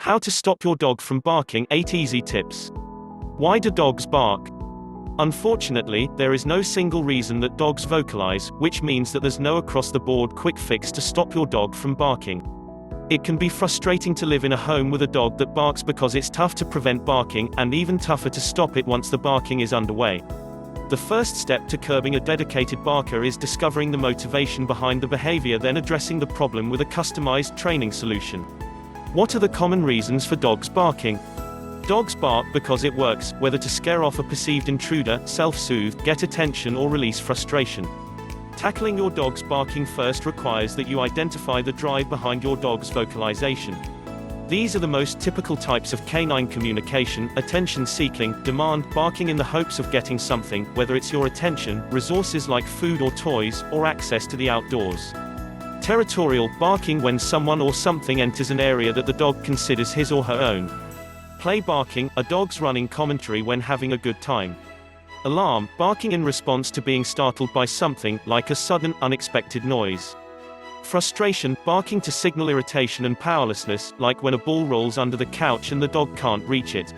How to stop your dog from barking, 8 easy tips. Why do dogs bark? Unfortunately, there is no single reason that dogs vocalize, which means that there's no across-the-board quick fix to stop your dog from barking. It can be frustrating to live in a home with a dog that barks because it's tough to prevent barking, and even tougher to stop it once the barking is underway. The first step to curbing a dedicated barker is discovering the motivation behind the behavior, then addressing the problem with a customized training solution. What are the common reasons for dogs barking? Dogs bark because it works, whether to scare off a perceived intruder, self-soothe, get attention, or release frustration. Tackling your dog's barking first requires that you identify the drive behind your dog's vocalization. These are the most typical types of canine communication: attention-seeking, demand, barking in the hopes of getting something, whether it's your attention, resources like food or toys, or access to the outdoors. Territorial, barking when someone or something enters an area that the dog considers his or her own. Play barking, a dog's running commentary when having a good time. Alarm, barking in response to being startled by something, like a sudden, unexpected noise. Frustration, barking to signal irritation and powerlessness, like when a ball rolls under the couch and the dog can't reach it.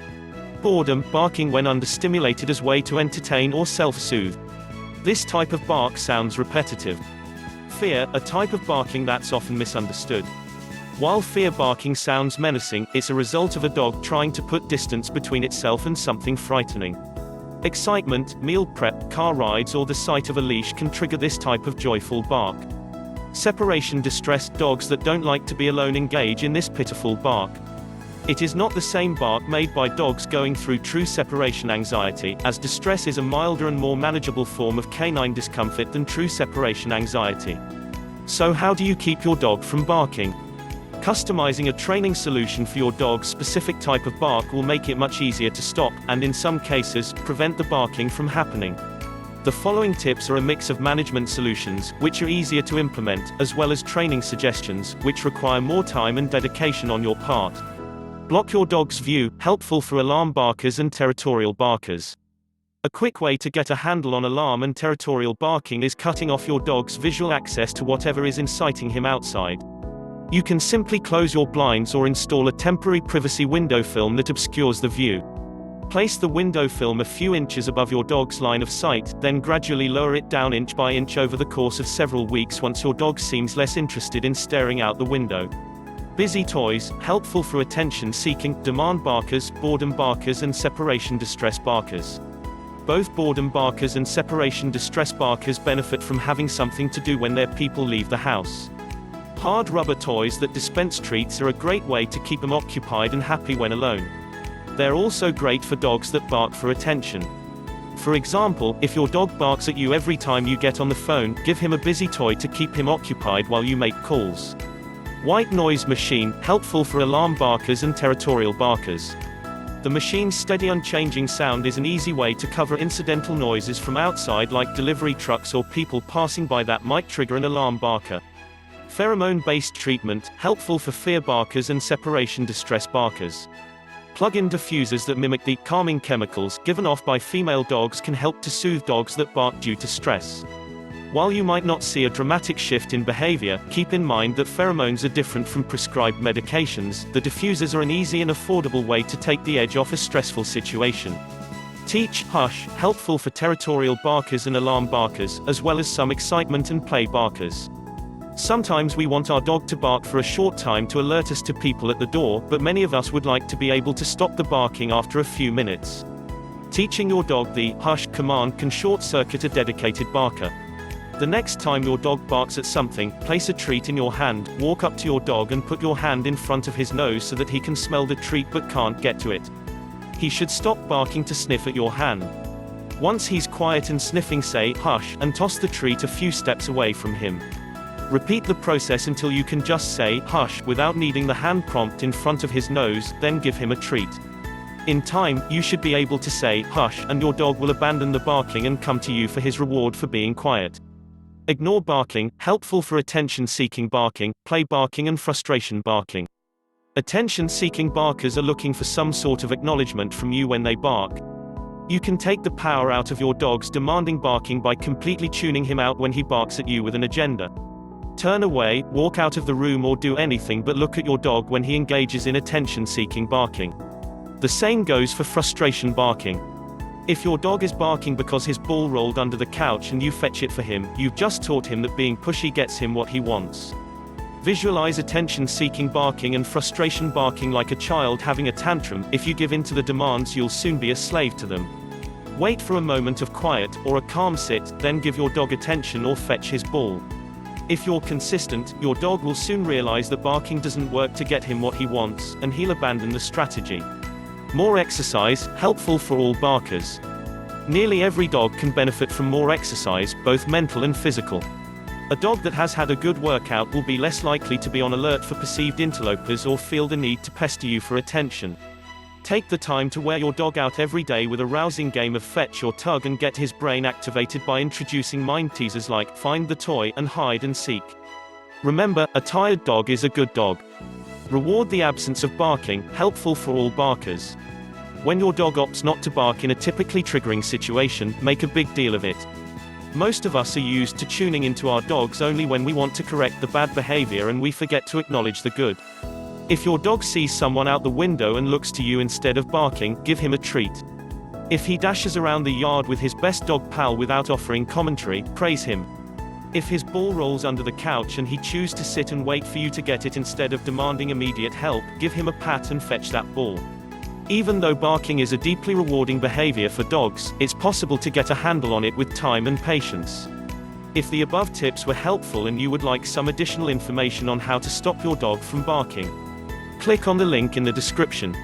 Boredom, barking when understimulated as way to entertain or self-soothe. This type of bark sounds repetitive. Fear, a type of barking that's often misunderstood. While fear barking sounds menacing, it's a result of a dog trying to put distance between itself and something frightening. Excitement, meal prep, car rides, or the sight of a leash can trigger this type of joyful bark. Separation distress, dogs that don't like to be alone engage in this pitiful bark. It is not the same bark made by dogs going through true separation anxiety, as distress is a milder and more manageable form of canine discomfort than true separation anxiety. So how do you keep your dog from barking? Customizing a training solution for your dog's specific type of bark will make it much easier to stop, and in some cases, prevent the barking from happening. The following tips are a mix of management solutions, which are easier to implement, as well as training suggestions, which require more time and dedication on your part. Block your dog's view, helpful for alarm barkers and territorial barkers. A quick way to get a handle on alarm and territorial barking is cutting off your dog's visual access to whatever is inciting him outside. You can simply close your blinds or install a temporary privacy window film that obscures the view. Place the window film a few inches above your dog's line of sight, then gradually lower it down inch by inch over the course of several weeks once your dog seems less interested in staring out the window. Busy toys, helpful for attention-seeking, demand barkers, boredom barkers, and separation distress barkers. Both boredom barkers and separation distress barkers benefit from having something to do when their people leave the house. Hard rubber toys that dispense treats are a great way to keep them occupied and happy when alone. They're also great for dogs that bark for attention. For example, if your dog barks at you every time you get on the phone, give him a busy toy to keep him occupied while you make calls. White noise machine, helpful for alarm barkers and territorial barkers. The machine's steady unchanging sound is an easy way to cover incidental noises from outside, like delivery trucks or people passing by, that might trigger an alarm barker. Pheromone-based treatment, helpful for fear barkers and separation distress barkers. Plug-in diffusers that mimic the calming chemicals given off by female dogs can help to soothe dogs that bark due to stress. While you might not see a dramatic shift in behavior, keep in mind that pheromones are different from prescribed medications. The diffusers are an easy and affordable way to take the edge off a stressful situation. Teach, hush, helpful for territorial barkers and alarm barkers, as well as some excitement and play barkers. Sometimes we want our dog to bark for a short time to alert us to people at the door, but many of us would like to be able to stop the barking after a few minutes. Teaching your dog the hush command can short-circuit a dedicated barker. The next time your dog barks at something, place a treat in your hand, walk up to your dog and put your hand in front of his nose so that he can smell the treat but can't get to it. He should stop barking to sniff at your hand. Once he's quiet and sniffing, say hush, and toss the treat a few steps away from him. Repeat the process until you can just say hush without needing the hand prompt in front of his nose, then give him a treat. In time, you should be able to say hush, and your dog will abandon the barking and come to you for his reward for being quiet. Ignore barking, helpful for attention-seeking barking, play barking, and frustration barking. Attention-seeking barkers are looking for some sort of acknowledgement from you when they bark. You can take the power out of your dog's demanding barking by completely tuning him out when he barks at you with an agenda. Turn away, walk out of the room or do anything but look at your dog when he engages in attention-seeking barking. The same goes for frustration barking. If your dog is barking because his ball rolled under the couch and you fetch it for him, you've just taught him that being pushy gets him what he wants. Visualize attention-seeking barking and frustration barking like a child having a tantrum. If you give in to the demands, you'll soon be a slave to them. Wait for a moment of quiet, or a calm sit, then give your dog attention or fetch his ball. If you're consistent, your dog will soon realize that barking doesn't work to get him what he wants, and he'll abandon the strategy. More exercise, helpful for all barkers. Nearly every dog can benefit from more exercise, both mental and physical. A dog that has had a good workout will be less likely to be on alert for perceived interlopers or feel the need to pester you for attention. Take the time to wear your dog out every day with a rousing game of fetch or tug and get his brain activated by introducing mind teasers like find the toy and hide and seek. Remember, a tired dog is a good dog. Reward the absence of barking, helpful for all barkers. When your dog opts not to bark in a typically triggering situation, make a big deal of it. Most of us are used to tuning into our dogs only when we want to correct the bad behavior and we forget to acknowledge the good. If your dog sees someone out the window and looks to you instead of barking, give him a treat. If he dashes around the yard with his best dog pal without offering commentary, praise him. If his ball rolls under the couch and he chooses to sit and wait for you to get it instead of demanding immediate help, give him a pat and fetch that ball. Even though barking is a deeply rewarding behavior for dogs, it's possible to get a handle on it with time and patience. If the above tips were helpful and you would like some additional information on how to stop your dog from barking, click on the link in the description.